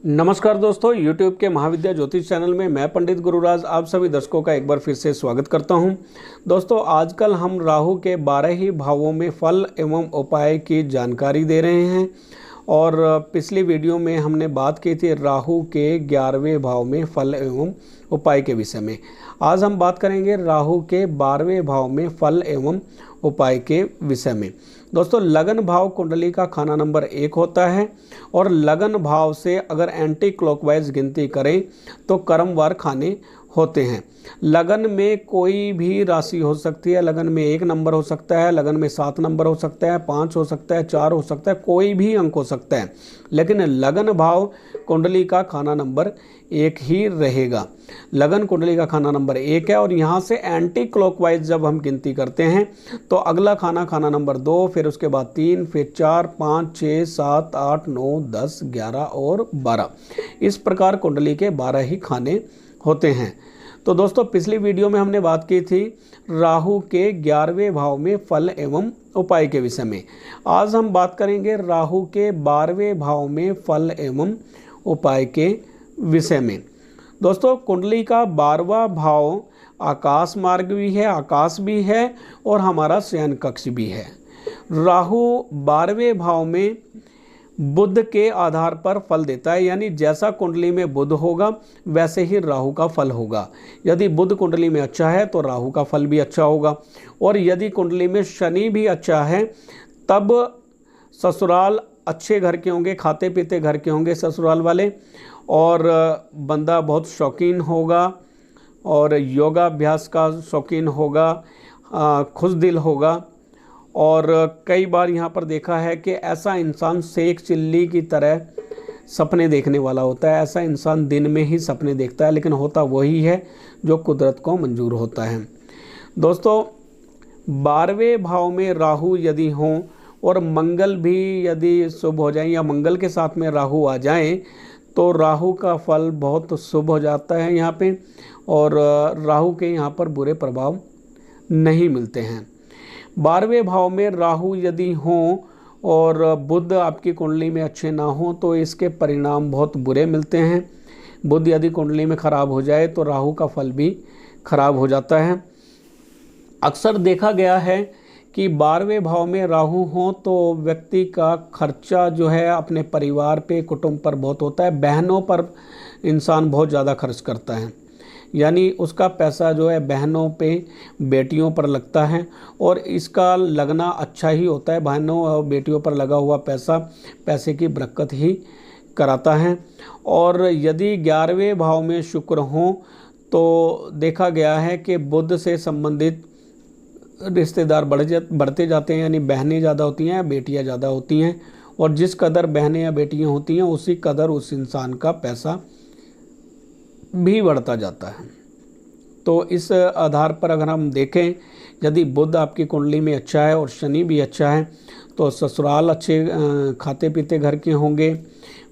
नमस्कार दोस्तों, YouTube के महाविद्या ज्योतिष चैनल में मैं पंडित गुरुराज आप सभी दर्शकों का एक बार फिर से स्वागत करता हूं। दोस्तों, आजकल हम राहु के 12 ही भावों में फल एवं उपाय की जानकारी दे रहे हैं और पिछली वीडियो में हमने बात की थी राहु के 11वें भाव में फल एवं उपाय के विषय में। आज हम बात करेंगे राहु के 12वें भाव में फल एवं उपाय के विषय में। दोस्तों, लगन भाव कुंडली का खाना नंबर 1 होता है और लगन भाव से अगर एंटी क्लॉकवाइज गिनती करें तो क्रमवार खाने होते हैं। लगन में कोई भी राशि हो सकती है, लगन में 1 नंबर हो सकता है, लगन में 7 नंबर हो सकता है, 5 हो सकता है, 4 हो सकता है, कोई भी अंक हो सकता है, लेकिन लगन भाव कुंडली का खाना नंबर 1 ही रहेगा। लगन कुंडली का खाना नंबर 1 है और यहाँ से एंटी क्लॉकवाइज जब हम गिनती करते हैं तो अगला खाना नंबर 2, फिर उसके बाद 3, फिर 4, 5, 6, 7, 8, 9, 10, 11 और 12। इस प्रकार कुंडली के 12 ही खाने होते हैं। तो दोस्तों, पिछली वीडियो में हमने बात की थी राहु के 11वें भाव में फल एवं उपाय के विषय में। आज हम बात करेंगे राहु के 12वें भाव में फल एवं उपाय के विषय में। दोस्तों, कुंडली का 12वां भाव आकाश मार्ग भी है, आकाश भी है और हमारा शयन कक्ष भी है। राहु 12वें भाव में बुध के आधार पर फल देता है, यानी जैसा कुंडली में बुध होगा वैसे ही राहु का फल होगा। यदि बुध कुंडली में अच्छा है तो राहु का फल भी अच्छा होगा और यदि कुंडली में शनि भी अच्छा है तब ससुराल अच्छे घर के होंगे, खाते पीते घर के होंगे ससुराल वाले, और बंदा बहुत शौकीन होगा और योगाभ्यास का शौकीन होगा, खुशदिल होगा। और कई बार यहाँ पर देखा है कि ऐसा इंसान शेख चिल्ली की तरह सपने देखने वाला होता है। ऐसा इंसान दिन में ही सपने देखता है, लेकिन होता वही है जो कुदरत को मंजूर होता है। दोस्तों, 12वें भाव में राहु यदि हों और मंगल भी यदि शुभ हो जाए या मंगल के साथ में राहु आ जाएं तो राहु का फल बहुत शुभ हो जाता है यहाँ पे, और राहु के यहाँ पर बुरे प्रभाव नहीं मिलते हैं। 12वें भाव में राहु यदि हों और बुध आपकी कुंडली में अच्छे ना हों तो इसके परिणाम बहुत बुरे मिलते हैं। बुध यदि कुंडली में खराब हो जाए तो राहु का फल भी खराब हो जाता है। अक्सर देखा गया है कि 12वें भाव में राहु हों तो व्यक्ति का खर्चा जो है अपने परिवार पे, कुटुंब पर बहुत होता है। बहनों पर इंसान बहुत ज़्यादा खर्च करता है, यानी उसका पैसा जो है बहनों पे, बेटियों पर लगता है और इसका लगना अच्छा ही होता है। बहनों और बेटियों पर लगा हुआ पैसा पैसे की बरकत ही कराता है। और यदि 11वें भाव में शुक्र हों तो देखा गया है कि बुध से संबंधित रिश्तेदार बढ़ते जाते हैं, यानी बहनें ज़्यादा होती हैं या बेटियाँ ज़्यादा होती हैं, और जिस कदर बहनें या बेटियाँ होती हैं उसी कदर उस इंसान का पैसा भी बढ़ता जाता है। तो इस आधार पर अगर हम देखें, यदि बुध आपकी कुंडली में अच्छा है और शनि भी अच्छा है तो ससुराल अच्छे खाते पीते घर के होंगे,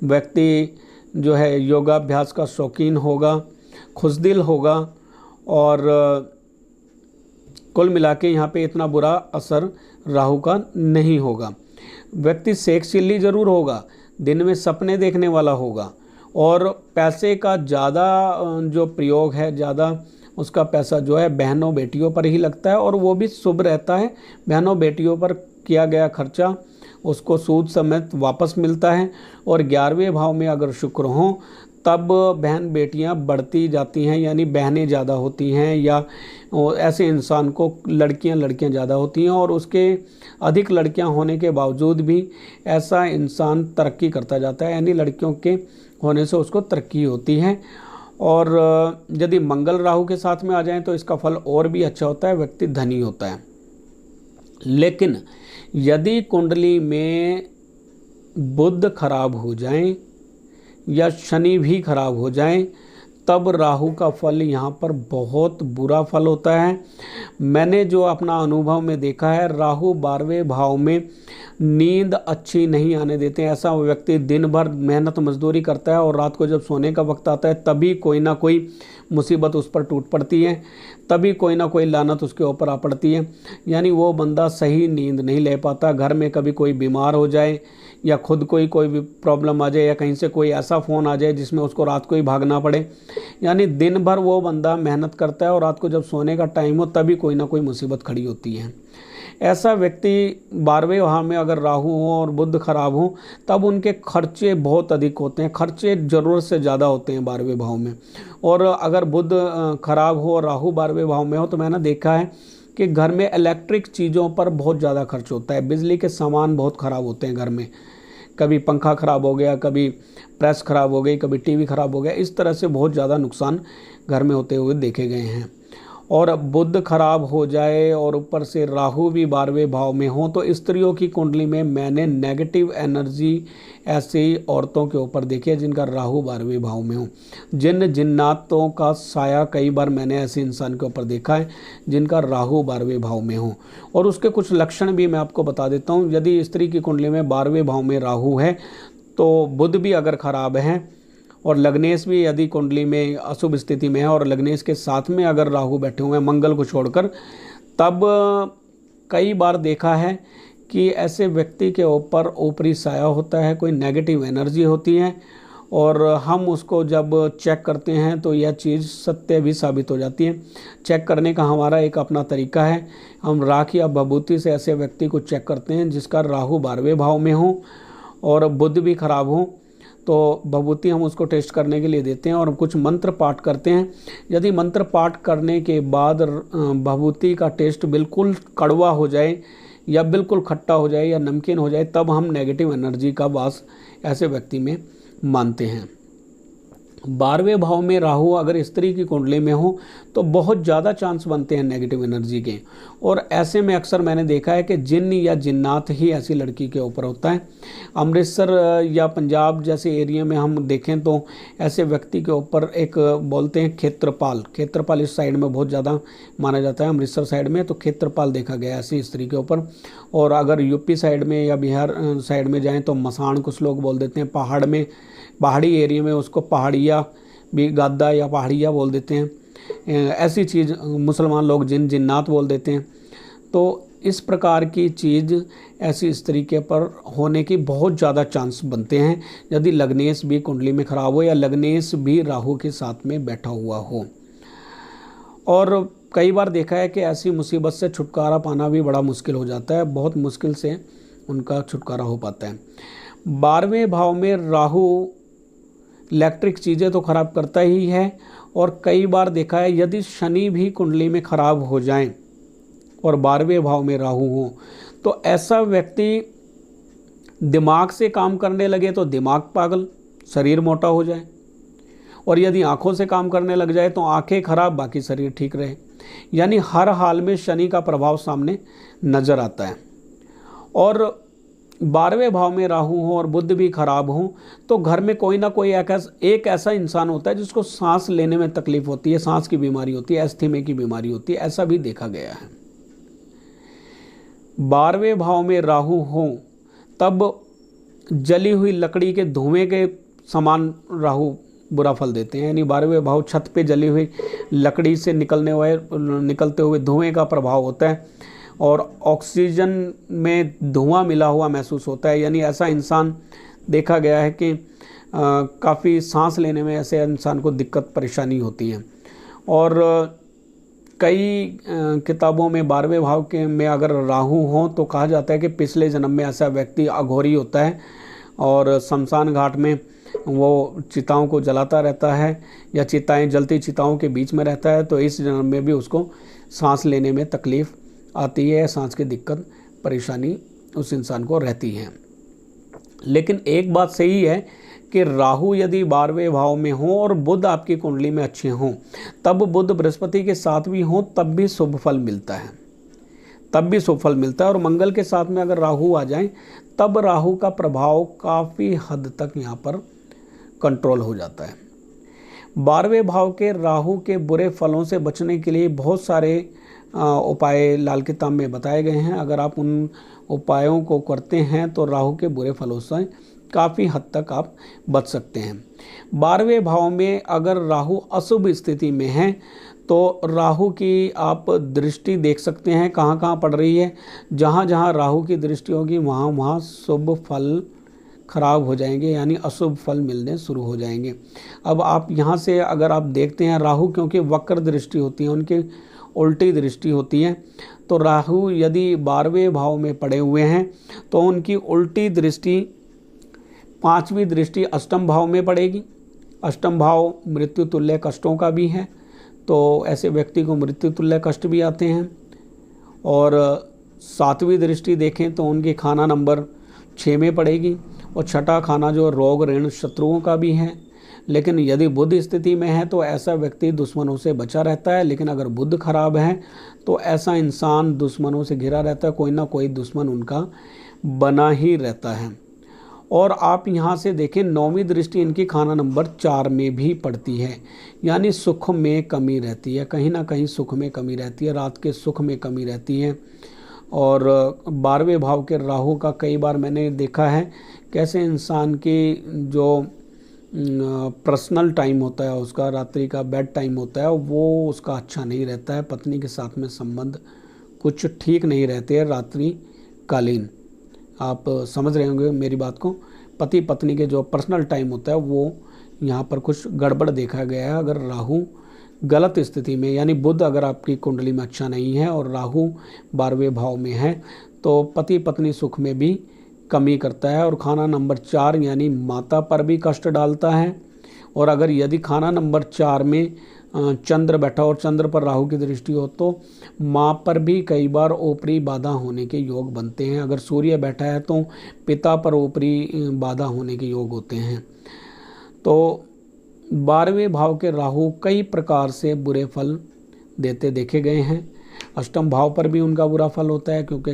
व्यक्ति जो है योगाभ्यास का शौकीन होगा, खुशदिल होगा और कुल मिला के यहाँ पे इतना बुरा असर राहु का नहीं होगा। व्यक्ति शेख चिल्ली ज़रूर होगा, दिन में सपने देखने वाला होगा और पैसे का ज़्यादा जो प्रयोग है, ज़्यादा उसका पैसा जो है बहनों बेटियों पर ही लगता है और वो भी शुभ रहता है। बहनों बेटियों पर किया गया खर्चा उसको सूद समेत वापस मिलता है। और 11वें भाव में अगर शुक्र हों तब बहन बेटियां बढ़ती जाती हैं, यानी बहनें ज़्यादा होती हैं या ऐसे इंसान को लड़कियां ज़्यादा होती हैं और उसके अधिक लड़कियां होने के बावजूद भी ऐसा इंसान तरक्की करता जाता है, यानी लड़कियों के होने से उसको तरक्की होती है। और यदि मंगल राहु के साथ में आ जाएं तो इसका फल और भी अच्छा होता है, व्यक्ति धनी होता है। लेकिन यदि कुंडली में बुध खराब हो जाएं या शनि भी खराब हो जाएं तब राहु का फल यहाँ पर बहुत बुरा फल होता है। मैंने जो अपना अनुभव में देखा है, राहु 12वें भाव में नींद अच्छी नहीं आने देते हैं। ऐसा व्यक्ति दिन भर मेहनत मजदूरी करता है और रात को जब सोने का वक्त आता है तभी कोई ना कोई मुसीबत उस पर टूट पड़ती है, तभी कोई ना कोई लानत उसके ऊपर आ पड़ती है। यानी वो बंदा सही नींद नहीं ले पाता। घर में कभी कोई बीमार हो जाए या खुद कोई भी प्रॉब्लम आ जाए, या कहीं से कोई ऐसा फ़ोन आ जाए जिसमें उसको रात को ही भागना पड़े। यानी दिन भर वो बंदा मेहनत करता है और रात को जब सोने का टाइम हो तभी कोई ना कोई मुसीबत खड़ी होती है। ऐसा व्यक्ति 12वें भाव में अगर राहु हो और बुध खराब हो तब उनके खर्चे बहुत अधिक होते हैं, खर्चे ज़रूरत से ज़्यादा होते हैं 12वें भाव में। और अगर बुध खराब हो और राहु 12वें भाव में हो तो मैंने देखा है कि घर में इलेक्ट्रिक चीज़ों पर बहुत ज़्यादा खर्च होता है, बिजली के सामान बहुत ख़राब होते हैं घर में। कभी पंखा ख़राब हो गया, कभी प्रेस ख़राब हो गई, कभी टीवी ख़राब हो गया, इस तरह से बहुत ज़्यादा नुकसान घर में होते हुए देखे गए हैं। और बुध खराब हो जाए और ऊपर से राहु भी 12वें भाव में हो तो स्त्रियों की कुंडली में मैंने नेगेटिव एनर्जी ऐसी औरतों के ऊपर देखी है जिनका राहु 12वें भाव में हो। जिन्नातों का साया कई बार मैंने ऐसे इंसान के ऊपर देखा है जिनका राहु 12वें भाव में हो। और उसके कुछ लक्षण भी मैं आपको बता देता हूँ। यदि स्त्री की कुंडली में 12वें भाव में राहु है तो बुध भी अगर खराब है और लग्नेश भी यदि कुंडली में अशुभ स्थिति में है और लग्नेश के साथ में अगर राहु बैठे हुए हैं मंगल को छोड़कर, तब कई बार देखा है कि ऐसे व्यक्ति के ऊपर ऊपरी साया होता है, कोई नेगेटिव एनर्जी होती है और हम उसको जब चेक करते हैं तो यह चीज़ सत्य भी साबित हो जाती है। चेक करने का हमारा एक अपना तरीका है, हम राख या भभूति से ऐसे व्यक्ति को चेक करते हैं जिसका राहु 12वें भाव में हो और बुध भी खराब हो तो भभूति हम उसको टेस्ट करने के लिए देते हैं और कुछ मंत्र पाठ करते हैं। यदि मंत्र पाठ करने के बाद भभूति का टेस्ट बिल्कुल कड़वा हो जाए या बिल्कुल खट्टा हो जाए या नमकीन हो जाए तब हम नेगेटिव एनर्जी का वास ऐसे व्यक्ति में मानते हैं। 12वें भाव में राहु अगर स्त्री की कुंडली में हो तो बहुत ज़्यादा चांस बनते हैं नेगेटिव एनर्जी के। और ऐसे में अक्सर मैंने देखा है कि जिन्न या जिन्नात ही ऐसी लड़की के ऊपर होता है। अमृतसर या पंजाब जैसे एरिया में हम देखें तो ऐसे व्यक्ति के ऊपर एक बोलते हैं क्षेत्रपाल इस साइड में बहुत ज़्यादा माना जाता है। अमृतसर साइड में तो क्षेत्रपाल देखा गया ऐसी स्त्री के ऊपर। और अगर यूपी साइड में या बिहार साइड में जाएँ तो मसान कुछ लोग बोल देते हैं, पहाड़ी एरिया में उसको पहाड़िया भी गादा या पहाड़िया बोल देते हैं। ऐसी चीज़ मुसलमान लोग जिन्नात बोल देते हैं। तो इस प्रकार की चीज़ ऐसी स्त्री के पर होने की बहुत ज़्यादा चांस बनते हैं यदि लग्नेश भी कुंडली में खराब हो या लग्नेश भी राहु के साथ में बैठा हुआ हो। और कई बार देखा है कि ऐसी मुसीबत से छुटकारा पाना भी बड़ा मुश्किल हो जाता है, बहुत मुश्किल से उनका छुटकारा हो पाता है। 12वें भाव में राहु इलेक्ट्रिक चीज़ें तो ख़राब करता ही है और कई बार देखा है यदि शनि भी कुंडली में ख़राब हो जाएं और 12वें भाव में राहु हो तो ऐसा व्यक्ति दिमाग से काम करने लगे तो दिमाग पागल, शरीर मोटा हो जाए, और यदि आँखों से काम करने लग जाए तो आँखें खराब बाकी शरीर ठीक रहे। यानी हर हाल में शनि का प्रभाव सामने नज़र आता है। और 12वें भाव में राहु हो और बुध भी खराब हो तो घर में कोई ना कोई एक ऐसा इंसान होता है जिसको सांस लेने में तकलीफ होती है, सांस की बीमारी होती है, अस्थमा की बीमारी होती है, ऐसा भी देखा गया है। 12वें भाव में राहु हो तब जली हुई लकड़ी के धुएं के समान राहु बुरा फल देते हैं। यानी 12वें भाव छत पे जली हुई लकड़ी से निकलते हुए धुएं का प्रभाव होता है और ऑक्सीजन में धुआं मिला हुआ महसूस होता है। यानी ऐसा इंसान देखा गया है कि काफ़ी सांस लेने में ऐसे इंसान को दिक्कत परेशानी होती है। और कई किताबों में 12वें भाव के में अगर राहु हो तो कहा जाता है कि पिछले जन्म में ऐसा व्यक्ति अघोरी होता है और शमशान घाट में वो चिताओं को जलाता रहता है या चिताएं जलती चिताओं के बीच में रहता है, तो इस जन्म में भी उसको सांस लेने में तकलीफ़ आती है, सांस की दिक्कत परेशानी उस इंसान को रहती है। लेकिन एक बात सही है कि राहु यदि 12वें भाव में हो और बुध आपकी कुंडली में अच्छे हों, तब बुध बृहस्पति के साथ भी हों तब भी शुभ फल मिलता है। और मंगल के साथ में अगर राहु आ जाए तब राहु का प्रभाव काफ़ी हद तक यहाँ पर कंट्रोल हो जाता है। 12वें भाव के राहु के बुरे फलों से बचने के लिए बहुत सारे उपाय लाल किताब में बताए गए हैं। अगर आप उन उपायों को करते हैं तो राहु के बुरे फलों से काफ़ी हद तक आप बच सकते हैं। 12वें भाव में अगर राहु अशुभ स्थिति में है तो राहु की आप दृष्टि देख सकते हैं कहाँ कहाँ पड़ रही है। जहाँ जहाँ राहु की दृष्टि होगी वहाँ वहाँ शुभ फल खराब हो जाएंगे, यानी अशुभ फल मिलने शुरू हो जाएंगे। अब आप यहाँ से अगर आप देखते हैं, राहु क्योंकि वक्र दृष्टि होती है, उनकी उल्टी दृष्टि होती है, तो राहु यदि 12वें भाव में पड़े हुए हैं तो उनकी उल्टी दृष्टि 5वीं दृष्टि अष्टम भाव में पड़ेगी। अष्टम भाव मृत्यु तुल्य कष्टों का भी है, तो ऐसे व्यक्ति को मृत्यु तुल्य कष्ट भी आते हैं। और 7वीं दृष्टि देखें तो उनकी खाना नंबर 6 में पड़ेगी, और छठा खाना जो रोग ऋण शत्रुओं का भी है। लेकिन यदि बुध स्थिति में है तो ऐसा व्यक्ति दुश्मनों से बचा रहता है, लेकिन अगर बुध खराब है तो ऐसा इंसान दुश्मनों से घिरा रहता है, कोई ना कोई दुश्मन उनका बना ही रहता है। और आप यहाँ से देखें 9वीं दृष्टि इनकी खाना नंबर 4 में भी पड़ती है, यानी सुख में कमी रहती है, कहीं ना कहीं सुख में कमी रहती है, रात के सुख में कमी रहती है। और 12वें भाव के राहु का कई बार मैंने देखा है कैसे इंसान की जो पर्सनल टाइम होता है, उसका रात्रि का बेड टाइम होता है, वो उसका अच्छा नहीं रहता है। पत्नी के साथ में संबंध कुछ ठीक नहीं रहते हैं रात्रि कालीन। आप समझ रहे होंगे मेरी बात को। पति पत्नी के जो पर्सनल टाइम होता है वो यहाँ पर कुछ गड़बड़ देखा गया है। अगर राहु गलत स्थिति में, यानी बुध अगर आपकी कुंडली में अच्छा नहीं है और राहु 12वें भाव में है, तो पति पत्नी सुख में भी कमी करता है। और खाना नंबर 4 यानी माता पर भी कष्ट डालता है। और अगर यदि खाना नंबर 4 में चंद्र बैठा और चंद्र पर राहु की दृष्टि हो तो माँ पर भी कई बार ऊपरी बाधा होने के योग बनते हैं। अगर सूर्य बैठा है तो पिता पर ऊपरी बाधा होने के योग होते हैं। तो 12वें भाव के राहु कई प्रकार से बुरे फल देते देखे गए हैं। अष्टम भाव पर भी उनका बुरा फल होता है, क्योंकि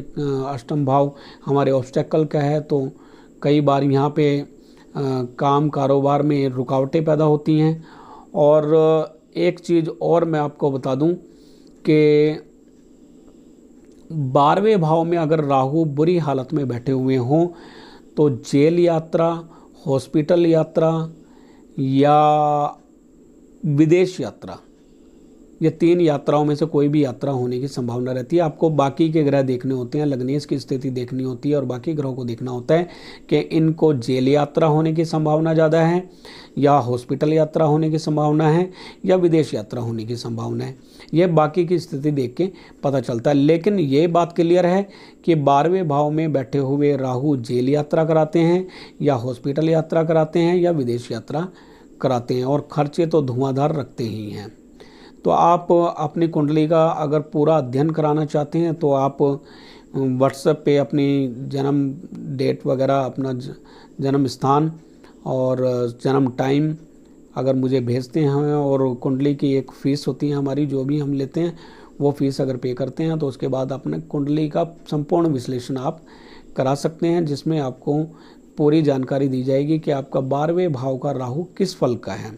अष्टम भाव हमारे ऑब्स्टेकल का है, तो कई बार यहाँ पे काम कारोबार में रुकावटें पैदा होती हैं। और एक चीज़ और मैं आपको बता दूं कि 12वें भाव में अगर राहु बुरी हालत में बैठे हुए हों तो जेल यात्रा, हॉस्पिटल यात्रा या विदेश यात्रा, ये 3 यात्राओं में से कोई भी यात्रा होने की संभावना रहती है। आपको बाकी के ग्रह देखने होते हैं, लग्नेश की स्थिति देखनी होती है और बाकी ग्रहों को देखना होता है कि इनको जेल यात्रा होने की संभावना ज़्यादा है या हॉस्पिटल यात्रा होने की संभावना है या विदेश यात्रा होने की संभावना है। यह बाकी की स्थिति देख के पता चलता है। लेकिन ये बात क्लियर है कि 12वें भाव में बैठे हुए राहु जेल यात्रा कराते हैं या हॉस्पिटल यात्रा कराते हैं या विदेश यात्रा कराते हैं, और खर्चे तो धुआंधार रखते ही हैं। तो आप अपनी कुंडली का अगर पूरा अध्ययन कराना चाहते हैं तो आप व्हाट्सएप पे अपनी जन्म डेट वगैरह, अपना जन्म स्थान और जन्म टाइम अगर मुझे भेजते हैं, और कुंडली की एक फ़ीस होती है हमारी, जो भी हम लेते हैं वो फ़ीस अगर पे करते हैं तो उसके बाद अपने कुंडली का संपूर्ण विश्लेषण आप करा सकते हैं, जिसमें आपको पूरी जानकारी दी जाएगी कि आपका 12वें भाव का राहु किस फल का है।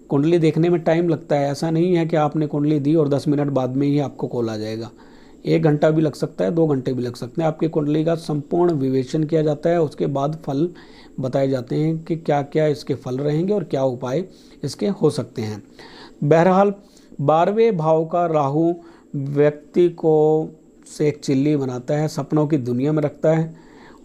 कुंडली देखने में टाइम लगता है, ऐसा नहीं है कि आपने कुंडली दी और 10 मिनट बाद में ही आपको कॉल आ जाएगा। 1 घंटा भी लग सकता है, 2 घंटे भी लग सकते हैं। आपकी कुंडली का संपूर्ण विवेचन किया जाता है, उसके बाद फल बताए जाते हैं कि क्या क्या इसके फल रहेंगे और क्या उपाय इसके हो सकते हैं। बहरहाल 12वें भाव का राहु व्यक्ति को से एक चिल्ली बनाता है, सपनों की दुनिया में रखता है,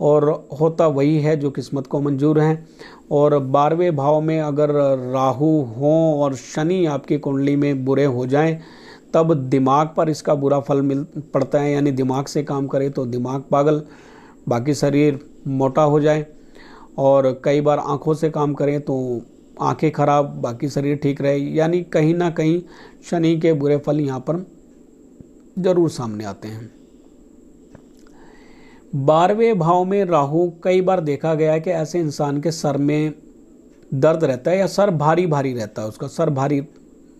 और होता वही है जो किस्मत को मंजूर है। और 12वें भाव में अगर राहु हों और शनि आपकी कुंडली में बुरे हो जाएं, तब दिमाग पर इसका बुरा फल पड़ता है, यानी दिमाग से काम करे तो दिमाग पागल, बाकी शरीर मोटा हो जाए, और कई बार आँखों से काम करें तो आँखें खराब, बाकी शरीर ठीक रहे। यानी कहीं ना कहीं शनि के बुरे फल यहाँ पर ज़रूर सामने आते हैं। 12वें भाव में राहु कई बार देखा गया है कि ऐसे इंसान के सर में दर्द रहता है या सर भारी भारी रहता है, उसका सर भारी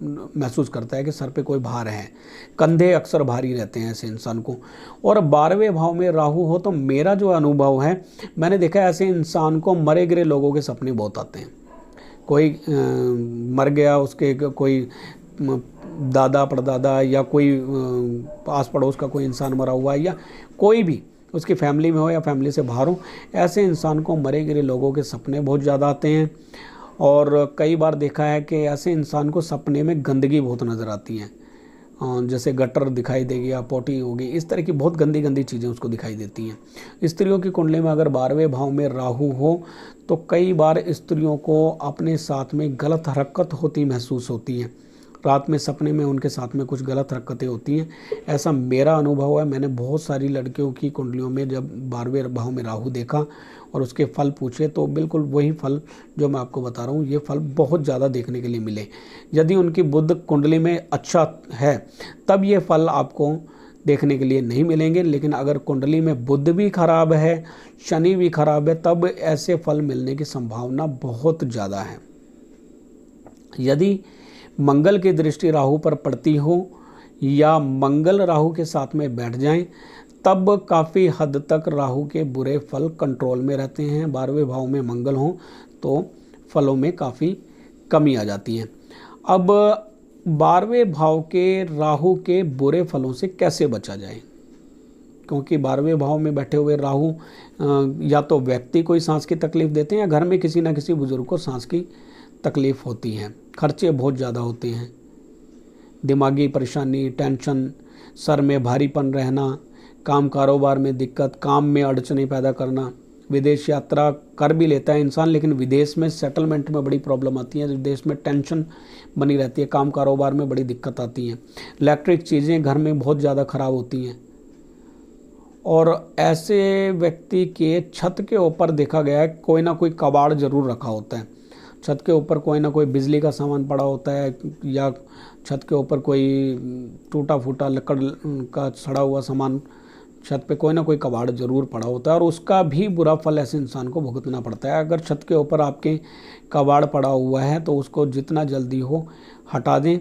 महसूस करता है कि सर पे कोई भार है, कंधे अक्सर भारी रहते हैं ऐसे इंसान को। और 12वें भाव में राहु हो तो मेरा जो अनुभव है, मैंने देखा है ऐसे इंसान को मरे गिरे लोगों के सपने बहुत आते हैं। कोई मर गया, उसके कोई दादा परदादा या कोई आस पड़ोस का कोई इंसान मरा हुआ है, या कोई भी उसकी फैमिली में हो या फैमिली से बाहर हो, ऐसे इंसान को मरे गिरे लोगों के सपने बहुत ज़्यादा आते हैं। और कई बार देखा है कि ऐसे इंसान को सपने में गंदगी बहुत नज़र आती है, जैसे गटर दिखाई देगी या पोटी होगी, इस तरह की बहुत गंदी गंदी चीज़ें उसको दिखाई देती हैं। स्त्रियों की कुंडली में अगर 12वें भाव में राहु हो तो कई बार स्त्रियों को अपने साथ में गलत हरकत होती महसूस होती है। रात में सपने में उनके साथ में कुछ गलत हरकतें होती हैं, ऐसा मेरा अनुभव है। मैंने बहुत सारी लड़कियों की कुंडलियों में जब 12वें भाव में राहु देखा और उसके फल पूछे तो बिल्कुल वही फल जो मैं आपको बता रहा हूँ, ये फल बहुत ज़्यादा देखने के लिए मिले। यदि उनकी बुध कुंडली में अच्छा है तब ये फल आपको देखने के लिए नहीं मिलेंगे, लेकिन अगर कुंडली में बुध भी खराब है, शनि भी खराब है, तब ऐसे फल मिलने की संभावना बहुत ज़्यादा है। यदि मंगल की दृष्टि राहु पर पड़ती हो या मंगल राहु के साथ में बैठ जाएं, तब काफ़ी हद तक राहु के बुरे फल कंट्रोल में रहते हैं। 12वें भाव में मंगल हो तो फलों में काफ़ी कमी आ जाती है। अब 12वें भाव के राहु के बुरे फलों से कैसे बचा जाए, क्योंकि 12वें भाव में बैठे हुए राहु या तो व्यक्ति को सांस की तकलीफ देते हैं या घर में किसी न किसी बुजुर्ग को सांस की तकलीफ होती है। खर्चे बहुत ज़्यादा होते हैं, दिमागी परेशानी, टेंशन, सर में भारीपन रहना, काम कारोबार में दिक्कत, काम में अड़चनें पैदा करना। विदेश यात्रा कर भी लेता है इंसान, लेकिन विदेश में सेटलमेंट में बड़ी प्रॉब्लम आती है, विदेश में टेंशन बनी रहती है, काम कारोबार में बड़ी दिक्कत आती है। इलेक्ट्रिक चीज़ें घर में बहुत ज़्यादा ख़राब होती हैं। और ऐसे व्यक्ति के छत के ऊपर देखा गया है कोई ना कोई कबाड़ ज़रूर रखा होता है। छत के ऊपर कोई ना कोई बिजली का सामान पड़ा होता है या छत के ऊपर कोई टूटा फूटा लकड़ का सड़ा हुआ सामान, छत पे कोई ना कोई कबाड़ ज़रूर पड़ा होता है और उसका भी बुरा फल ऐसे इंसान को भुगतना पड़ता है। अगर छत के ऊपर आपके कबाड़ पड़ा हुआ है तो उसको जितना जल्दी हो हटा दें।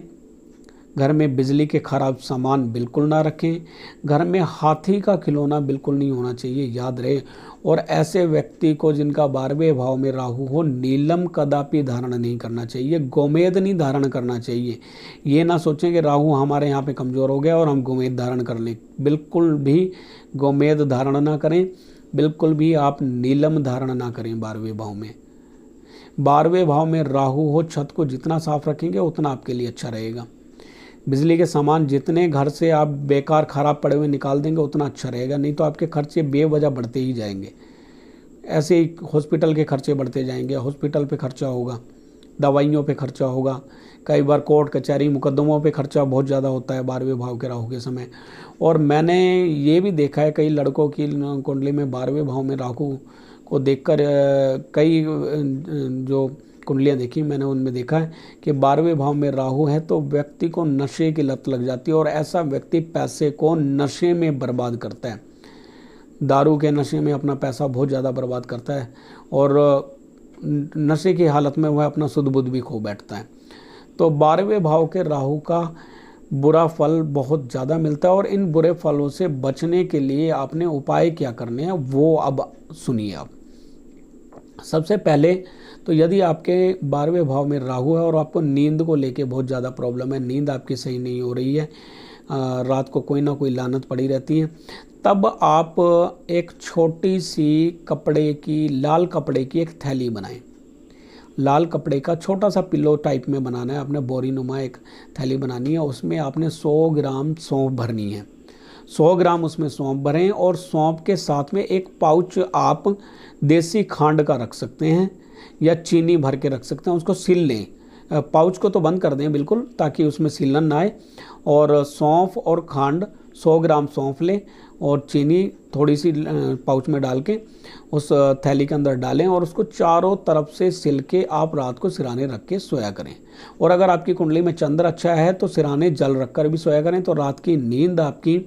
घर में बिजली के ख़राब सामान बिल्कुल ना रखें। घर में हाथी का खिलौना बिल्कुल नहीं होना चाहिए, याद रहे। और ऐसे व्यक्ति को जिनका 12वें भाव में राहु हो, नीलम कदापि धारण नहीं करना चाहिए, गोमेद नहीं धारण करना चाहिए। ये ना सोचें कि राहु हमारे यहाँ पे कमज़ोर हो गया और हम गोमेद धारण कर लें। बिल्कुल भी गोमेद धारण ना करें, बिल्कुल भी आप नीलम धारण ना करें 12वें भाव में। 12वें भाव में राहु हो, छत को जितना साफ रखेंगे उतना आपके लिए अच्छा रहेगा। बिजली के सामान जितने घर से आप बेकार ख़राब पड़े हुए निकाल देंगे उतना अच्छा रहेगा, नहीं तो आपके खर्चे बेवजह बढ़ते ही जाएंगे। ऐसे ही हॉस्पिटल के खर्चे बढ़ते जाएंगे, हॉस्पिटल पे खर्चा होगा, दवाइयों पे खर्चा होगा, कई बार कोर्ट कचहरी मुकदमों पे खर्चा बहुत ज़्यादा होता है 12वें भाव के राहु के समय। और मैंने ये भी देखा है कई लड़कों की कुंडली में 12वें भाव में राहु को देखकर कई जो कुंडलियाँ देखी मैंने, उनमें देखा है कि 12वें भाव में राहु है तो व्यक्ति को नशे की लत लग जाती है और ऐसा व्यक्ति पैसे को नशे में बर्बाद करता है, दारू के नशे में अपना पैसा बहुत ज़्यादा बर्बाद करता है और नशे की हालत में वह अपना सुध बुध भी खो बैठता है। तो 12वें भाव के राहु का बुरा फल बहुत ज़्यादा मिलता है और इन बुरे फलों से बचने के लिए आपने उपाय क्या करने हैं वो अब सुनिए। आप सबसे पहले तो यदि आपके 12वें भाव में राहु है और आपको नींद को लेके बहुत ज़्यादा प्रॉब्लम है, नींद आपकी सही नहीं हो रही है, रात को कोई ना कोई लानत पड़ी रहती है, तब आप एक छोटी सी कपड़े की, लाल कपड़े की एक थैली बनाएं। लाल कपड़े का छोटा सा पिलो टाइप में बनाना है, आपने बोरी नुमा एक थैली बनानी है। उसमें आपने 100 ग्राम सौंफ भरनी है, 100 ग्राम उसमें सौंफ भरें और सौंफ के साथ में एक पाउच आप देसी खांड का रख सकते हैं या चीनी भर के रख सकते हैं। उसको सील लें, पाउच को तो बंद कर दें बिल्कुल ताकि उसमें सीलन ना आए। और सौंफ और खांड 100 ग्राम सौंफ लें और चीनी थोड़ी सी पाउच में डाल के उस थैली के अंदर डालें और उसको चारों तरफ से सिल के आप रात को सिराने रख के सोया करें। और अगर आपकी कुंडली में चंद्र अच्छा है तो सिराने जल रख कर भी सोया करें, तो रात की नींद आपकी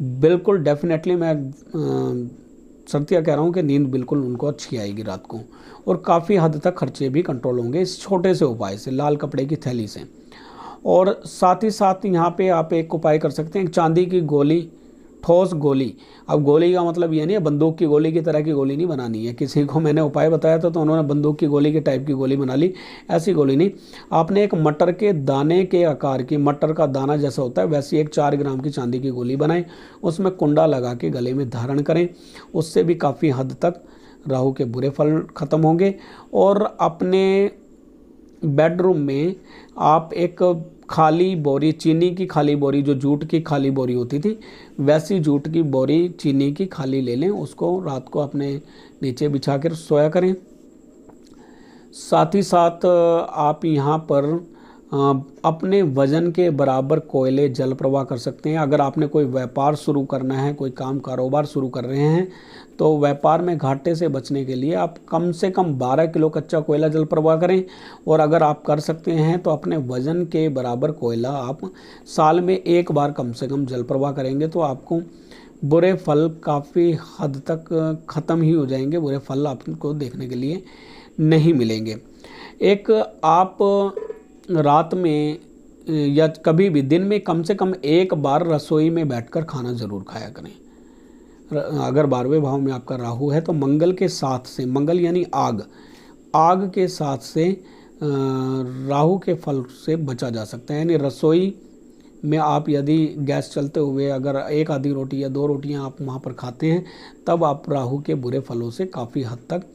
बिल्कुल डेफिनेटली, मैं सत्य कह रहा हूँ कि नींद बिल्कुल उनको अच्छी आएगी रात को। और काफ़ी हद तक खर्चे भी कंट्रोल होंगे इस छोटे से उपाय से, लाल कपड़े की थैली से। और साथ ही साथ यहाँ पे आप एक उपाय कर सकते हैं, एक चांदी की गोली, ठोस गोली। अब गोली का मतलब ये नहीं है बंदूक की गोली की तरह की गोली नहीं बनानी है। किसी को मैंने उपाय बताया था तो उन्होंने बंदूक की गोली के टाइप की गोली बना ली, ऐसी गोली नहीं। आपने एक मटर के दाने के आकार की, मटर का दाना जैसा होता है वैसी एक 4 ग्राम की चांदी की गोली बनाएं, उसमें कुंडा लगा के गले में धारण करें। उससे भी काफ़ी हद तक राहु के बुरे फल ख़त्म होंगे। और अपने बेडरूम में आप एक खाली बोरी, चीनी की खाली बोरी, जो जूट की खाली बोरी होती थी वैसी जूट की बोरी चीनी की खाली ले लें, उसको रात को अपने नीचे बिछा कर सोया करें। साथ ही साथ आप यहाँ पर अपने वज़न के बराबर कोयले जल प्रवाह कर सकते हैं। अगर आपने कोई व्यापार शुरू करना है, कोई काम कारोबार शुरू कर रहे हैं, तो व्यापार में घाटे से बचने के लिए आप कम से कम 12 किलो कच्चा कोयला जल प्रवाह करें। और अगर आप कर सकते हैं तो अपने वज़न के बराबर कोयला आप साल में एक बार कम से कम जल प्रवाह करेंगे, तो आपको बुरे फल काफ़ी हद तक ख़त्म ही हो जाएंगे, बुरे फल आपको देखने के लिए नहीं मिलेंगे। एक आप रात में या कभी भी दिन में कम से कम एक बार रसोई में बैठकर खाना ज़रूर खाया करें। अगर 12वें भाव में आपका राहु है तो मंगल के साथ से, मंगल यानी आग के साथ से राहु के फल से बचा जा सकता है। यानी रसोई में आप यदि गैस चलते हुए अगर एक आधी रोटी या 2 रोटियां आप वहाँ पर खाते हैं, तब आप राहु के बुरे फलों से काफ़ी हद तक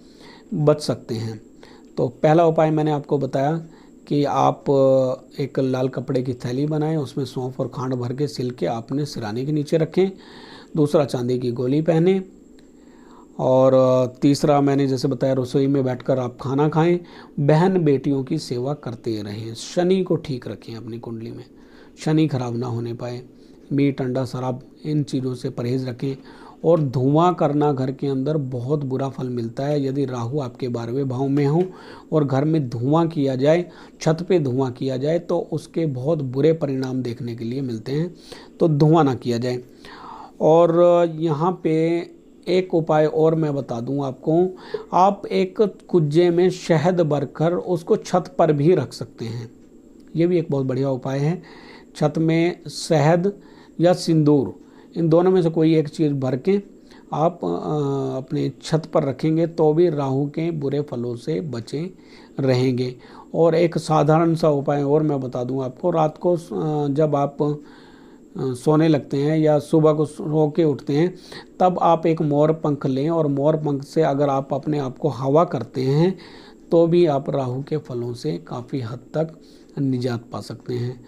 बच सकते हैं। तो पहला उपाय मैंने आपको बताया कि आप एक लाल कपड़े की थैली बनाएं, उसमें सौंफ और खांड भर के सिल के आपने सिराने के नीचे रखें। दूसरा, चांदी की गोली पहने। और तीसरा, मैंने जैसे बताया, रसोई में बैठकर आप खाना खाएं। बहन बेटियों की सेवा करते रहें। शनि को ठीक रखें अपनी कुंडली में, शनि खराब ना होने पाए। मीट, अंडा, शराब, इन चीज़ों से परहेज़ रखें। और धुआं करना घर के अंदर बहुत बुरा फल मिलता है। यदि राहु आपके 12वें भाव में हो और घर में धुआं किया जाए, छत पे धुआं किया जाए, तो उसके बहुत बुरे परिणाम देखने के लिए मिलते हैं। तो धुआं ना किया जाए। और यहाँ पे एक उपाय और मैं बता दूं आपको, आप एक कुज्जे में शहद भरकर उसको छत पर भी रख सकते हैं। ये भी एक बहुत बढ़िया उपाय है। छत में शहद या सिंदूर, इन दोनों में से कोई एक चीज़ भर के आप अपने छत पर रखेंगे तो भी राहु के बुरे फलों से बचे रहेंगे। और एक साधारण सा उपाय और मैं बता दूं आपको, रात को जब आप सोने लगते हैं या सुबह को सो के उठते हैं, तब आप एक मोर पंख लें और मोर पंख से अगर आप अपने आप को हवा करते हैं तो भी आप राहु के फलों से काफ़ी हद तक निजात पा सकते हैं।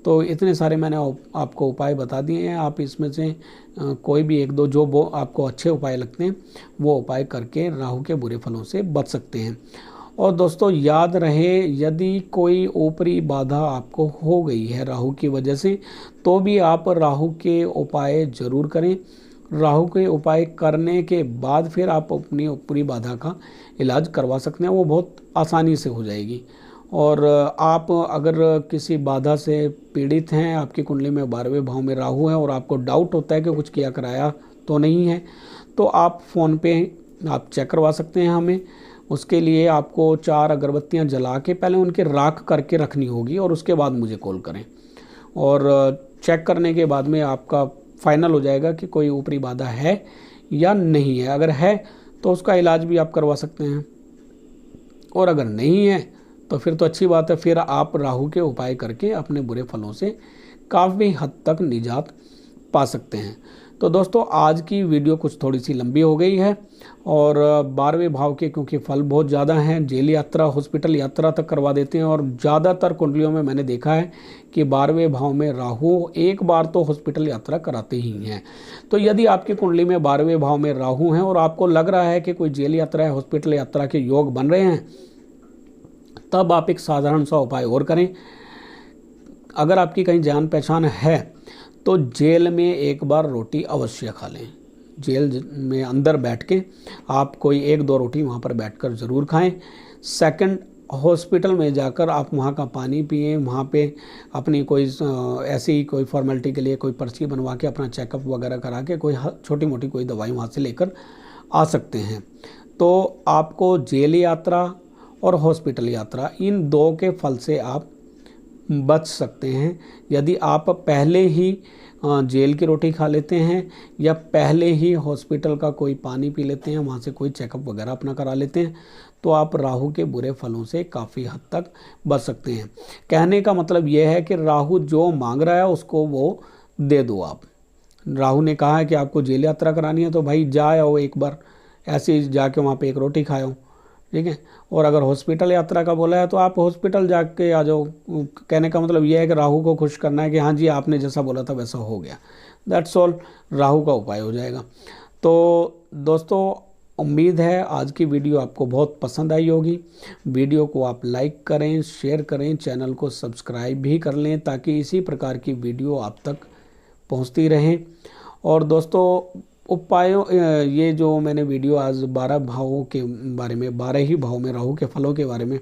तो इतने सारे मैंने आपको उपाय बता दिए हैं। आप इसमें से कोई भी एक दो जो वो आपको अच्छे उपाय लगते हैं वो उपाय करके राहु के बुरे फलों से बच सकते हैं। और दोस्तों याद रहे, यदि कोई ऊपरी बाधा आपको हो गई है राहु की वजह से, तो भी आप राहु के उपाय ज़रूर करें। राहु के उपाय करने के बाद फिर आप अपनी ऊपरी बाधा का इलाज करवा सकते हैं, वो बहुत आसानी से हो जाएगी। और आप अगर किसी बाधा से पीड़ित हैं, आपकी कुंडली में 12वें भाव में राहु है और आपको डाउट होता है कि कुछ किया कराया तो नहीं है, तो आप फ़ोन पे आप चेक करवा सकते हैं हमें। उसके लिए आपको 4 अगरबत्तियां जला के पहले उनके राख करके रखनी होगी और उसके बाद मुझे कॉल करें। और चेक करने के बाद में आपका फाइनल हो जाएगा कि कोई ऊपरी बाधा है या नहीं है। अगर है तो उसका इलाज भी आप करवा सकते हैं, और अगर नहीं है तो फिर तो अच्छी बात है, फिर आप राहु के उपाय करके अपने बुरे फलों से काफ़ी हद तक निजात पा सकते हैं। तो दोस्तों आज की वीडियो कुछ थोड़ी सी लंबी हो गई है, और 12वें भाव के क्योंकि फल बहुत ज़्यादा हैं, जेल यात्रा, हॉस्पिटल यात्रा तक करवा देते हैं। और ज़्यादातर कुंडलियों में मैंने देखा है कि 12वें भाव में राहु एक बार तो हॉस्पिटल यात्रा कराते ही हैं। तो यदि आपकी कुंडली में 12वें भाव में राहु हैं और आपको लग रहा है कि कोई जेल यात्रा या हॉस्पिटल यात्रा के योग बन रहे हैं, तब आप एक साधारण सा उपाय और करें। अगर आपकी कहीं जान पहचान है तो जेल में एक बार रोटी अवश्य खा लें। जेल में अंदर बैठ के आप कोई 1-2 रोटी वहाँ पर बैठकर ज़रूर खाएं। सेकंड, हॉस्पिटल में जाकर आप वहाँ का पानी पिएं, वहाँ पे अपनी कोई ऐसी कोई फॉर्मेलिटी के लिए कोई पर्ची बनवा के अपना चेकअप वगैरह करा के कोई छोटी मोटी कोई दवाई वहाँ से लेकर आ सकते हैं। तो आपको जेल यात्रा और हॉस्पिटल यात्रा, इन 2 के फल से आप बच सकते हैं यदि आप पहले ही जेल की रोटी खा लेते हैं या पहले ही हॉस्पिटल का कोई पानी पी लेते हैं, वहाँ से कोई चेकअप वगैरह अपना करा लेते हैं, तो आप राहु के बुरे फलों से काफ़ी हद तक बच सकते हैं। कहने का मतलब यह है कि राहु जो मांग रहा है उसको वो दे दो आप। राहु ने कहा है कि आपको जेल यात्रा करानी है तो भाई जा आओ, एक बार ऐसे ही जाके वहाँ पे एक रोटी खाओ, ठीक है। और अगर हॉस्पिटल यात्रा का बोला है तो आप हॉस्पिटल जाके आ जाओ। कहने का मतलब यह है कि राहु को खुश करना है कि हाँ जी आपने जैसा बोला था वैसा हो गया, दैट्स ऑल, राहु का उपाय हो जाएगा। तो दोस्तों उम्मीद है आज की वीडियो आपको बहुत पसंद आई होगी। वीडियो को आप लाइक करें, शेयर करें, चैनल को सब्सक्राइब भी कर लें ताकि इसी प्रकार की वीडियो आप तक पहुंचती रहें। और दोस्तों उपायों ये जो मैंने वीडियो आज 12 भावों के बारे में, 12 ही भाव में राहु के फलों के बारे में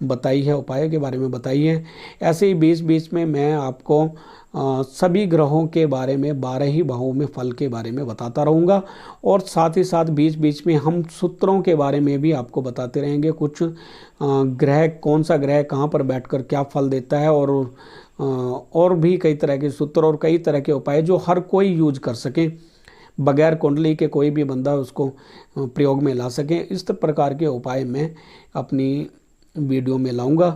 बताई है, उपायों के बारे में बताई है, ऐसे ही बीच बीच में मैं आपको सभी ग्रहों के बारे में 12 ही भावों में फल के बारे में बताता रहूँगा। और साथ ही साथ बीच बीच में हम सूत्रों के बारे में भी आपको बताते रहेंगे। कुछ ग्रह, कौन सा ग्रह कहाँ पर बैठकर क्या फल देता है, और भी कई तरह के सूत्र और कई तरह के उपाय जो हर कोई यूज कर सके, बगैर कुंडली के कोई भी बंदा उसको प्रयोग में ला सके। इस प्रकार के उपाय मैं अपनी वीडियो में लाऊंगा,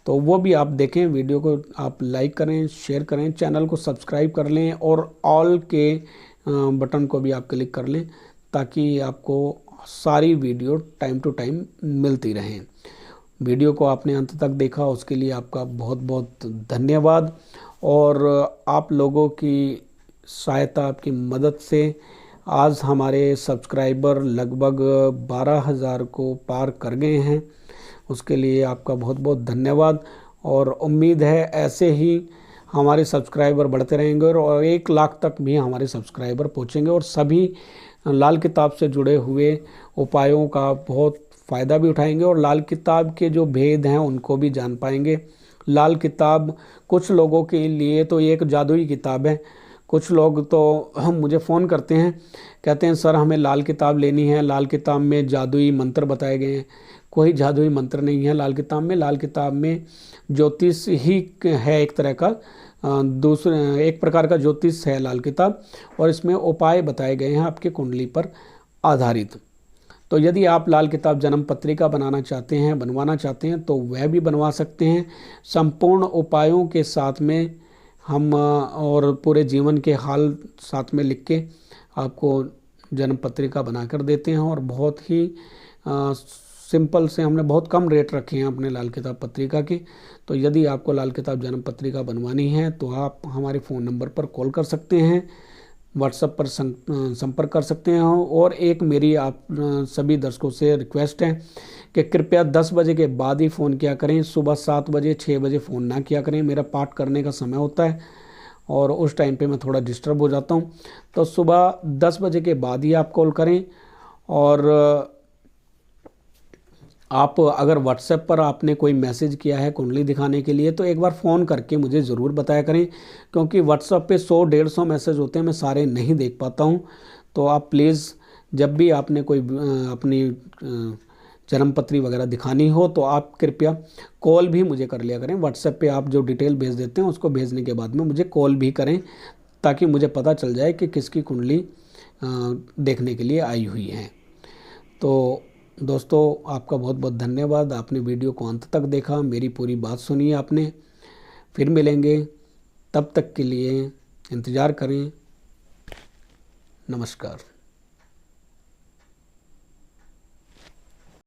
तो वो भी आप देखें। वीडियो को आप लाइक करें, शेयर करें, चैनल को सब्सक्राइब कर लें और ऑल के बटन को भी आप क्लिक कर लें ताकि आपको सारी वीडियो टाइम टू टाइम मिलती रहें। वीडियो को आपने अंत तक देखा उसके लिए आपका बहुत बहुत धन्यवाद। और आप लोगों की सहायता, आपकी मदद से आज हमारे सब्सक्राइबर लगभग 12,000 को पार कर गए हैं। उसके लिए आपका बहुत बहुत धन्यवाद। और उम्मीद है ऐसे ही हमारे सब्सक्राइबर बढ़ते रहेंगे और 1 लाख तक भी हमारे सब्सक्राइबर पहुंचेंगे और सभी लाल किताब से जुड़े हुए उपायों का बहुत फ़ायदा भी उठाएंगे और लाल किताब के जो भेद हैं उनको भी जान पाएंगे। लाल किताब कुछ लोगों के लिए तो ये एक जादुई किताब है। कुछ लोग तो हम मुझे फ़ोन करते हैं, कहते हैं सर हमें लाल किताब लेनी है, लाल किताब में जादुई मंत्र बताए गए हैं। कोई जादुई मंत्र नहीं है लाल किताब में। लाल किताब में ज्योतिष ही है एक तरह का, दूसरे एक प्रकार का ज्योतिष है लाल किताब, और इसमें उपाय बताए गए हैं आपके कुंडली पर आधारित। तो यदि आप लाल किताब जन्म पत्रिका बनाना चाहते हैं, बनवाना चाहते हैं तो वह भी बनवा सकते हैं संपूर्ण उपायों के साथ में। हम और पूरे जीवन के हाल साथ में लिख के आपको जन्म पत्रिका बनाकर देते हैं और बहुत ही सिंपल से हमने बहुत कम रेट रखे हैं अपने लाल किताब पत्रिका के। तो यदि आपको लाल किताब जन्म पत्रिका बनवानी है तो आप हमारे फ़ोन नंबर पर कॉल कर सकते हैं, व्हाट्सएप पर संपर्क कर सकते हैं। और एक मेरी आप सभी दर्शकों से रिक्वेस्ट है कि कृपया 10 बजे के बाद ही फ़ोन किया करें। सुबह 7 बजे 6 बजे फ़ोन ना किया करें, मेरा पाठ करने का समय होता है और उस टाइम पे मैं थोड़ा डिस्टर्ब हो जाता हूँ। तो सुबह 10 बजे के बाद ही आप कॉल करें। और आप अगर व्हाट्सएप पर आपने कोई मैसेज किया है कुंडली दिखाने के लिए तो एक बार फ़ोन करके मुझे ज़रूर बताया करें, क्योंकि व्हाट्सएप पे 100-150 मैसेज होते हैं, मैं सारे नहीं देख पाता हूँ। तो आप प्लीज़ जब भी आपने कोई अपनी जन्मपत्री वगैरह दिखानी हो तो आप कृपया कॉल भी मुझे कर लिया करें। व्हाट्सएप पे आप जो डिटेल भेज देते हैं उसको भेजने के बाद में मुझे कॉल भी करें ताकि मुझे पता चल जाए कि किसकी कुंडली देखने के लिए आई हुई है। तो दोस्तों आपका बहुत बहुत धन्यवाद, आपने वीडियो को अंत तक देखा, मेरी पूरी बात सुनी आपने। फिर मिलेंगे, तब तक के लिए इंतज़ार करें। नमस्कार।